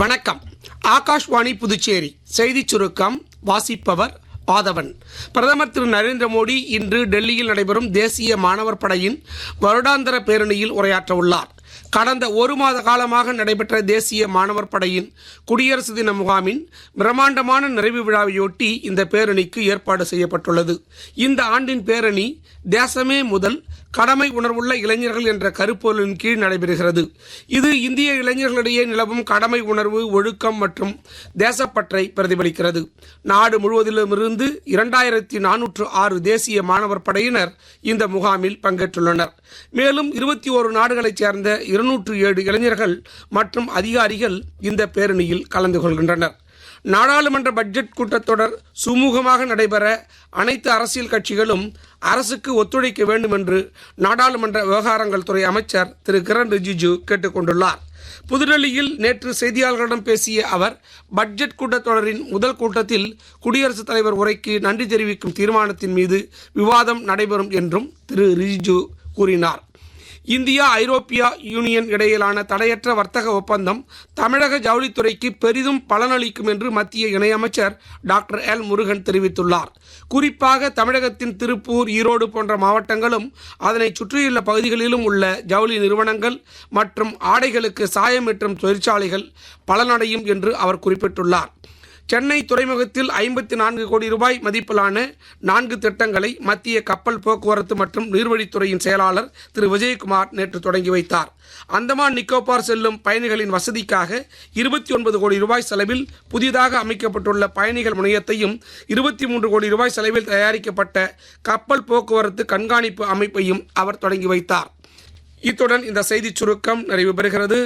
வணக்கம். ஆகாஷ்வாணி புதுச்சேரி செய்திச் சுருக்கம் வாசிப்பவர் ஆதவன். பிரதமர் திரு நரேந்திர மோடி இன்று டெல்லியில் நடைபெறும் தேசிய மாணவர் படையின் வருடாந்திர பேரணியில் உரையாற்ற உள்ளார். கடந்த ஒரு மாத காலமாக நடைபெற்ற தேசிய மாணவர் படையின் குடியரசு தின முகாமின் பிரம்மாண்டமான நிறைவு விழாவையொட்டி இந்த பேரணிக்கு ஏற்பாடு செய்யப்பட்டுள்ளது. இந்த ஆண்டின் பேரணி தேசமே முதல் கடமை உணர்வுள்ள இளைஞர்கள் என்ற கருப்பொருளின் கீழ் நடைபெறுகிறது. இது இந்திய இளைஞர்களிடையே நிலவும் கடமை உணர்வு, ஒழுக்கம் மற்றும் தேசப்பற்றை பிரதிபலிக்கிறது. நாடு முழுவதிலுமிருந்து 2406 தேசிய மாணவர் படையினர் இந்த முகாமில் பங்கேற்றுள்ளனர். மேலும் 21 நாடுகளைச் சேர்ந்த 207 இளைஞர்கள் மற்றும் அதிகாரிகள் இந்த பேரணியில் கலந்து கொள்கின்றனர். நாடாளுமன்ற பட்ஜெட் கூட்டத்தொடர் சுமூகமாக நடைபெற அனைத்து அரசியல் கட்சிகளும் அரசுக்கு ஒத்துழைக்க வேண்டும் என்று நாடாளுமன்ற விவகாரங்கள் துறை அமைச்சர் திரு கிரண் ரிஜிஜு கேட்டுக்கொண்டுள்ளார். புதுடெல்லியில் நேற்று செய்தியாளர்களிடம் பேசிய அவர், பட்ஜெட் கூட்டத்தொடரின் முதல் கூட்டத்தில் குடியரசுத் தலைவர் உரைக்கு நன்றி தெரிவிக்கும் தீர்மானத்தின் மீது விவாதம் நடைபெறும் என்றும் திரு ரிஜிஜு கூறினார். இந்தியா ஐரோப்பியா யூனியன் இடையிலான தடையற்ற வர்த்தக ஒப்பந்தம் தமிழக ஜவுளித்துறைக்கு பெரிதும் பலனளிக்கும் என்று மத்திய இணையமைச்சர் டாக்டர் எல் முருகன் தெரிவித்துள்ளார். குறிப்பாக தமிழகத்தின் திருப்பூர், ஈரோடு போன்ற மாவட்டங்களும் அதனை சுற்றியுள்ள பகுதிகளிலும் உள்ள ஜவுளி நிறுவனங்கள் மற்றும் ஆடைகளுக்கு சாயமேற்றும் தொழிற்சாலைகள் பலனடையும் என்று அவர் குறிப்பிட்டுள்ளார். சென்னை துறைமுகத்தில் 54 கோடி ரூபாய் மதிப்பிலான 4 திட்டங்களை மத்திய கப்பல் போக்குவரத்து மற்றும் நீர்வழித்துறையின் செயலாளர் திரு விஜயகுமார் நேற்று தொடங்கி வைத்தார். அந்தமான் நிக்கோபார் செல்லும் பயணிகளின் வசதிக்காக 29 கோடி ரூபாய் செலவில் புதிதாக அமைக்கப்பட்டுள்ள பயணிகள் முனையத்தையும் 23 கோடி ரூபாய் செலவில் தயாரிக்கப்பட்ட கப்பல் போக்குவரத்து கண்காணிப்பு அமைப்பையும் அவர் தொடங்கி வைத்தார். இத்துடன் இந்த செய்திச் சுருக்கம் நிறைவு பெறுகிறது.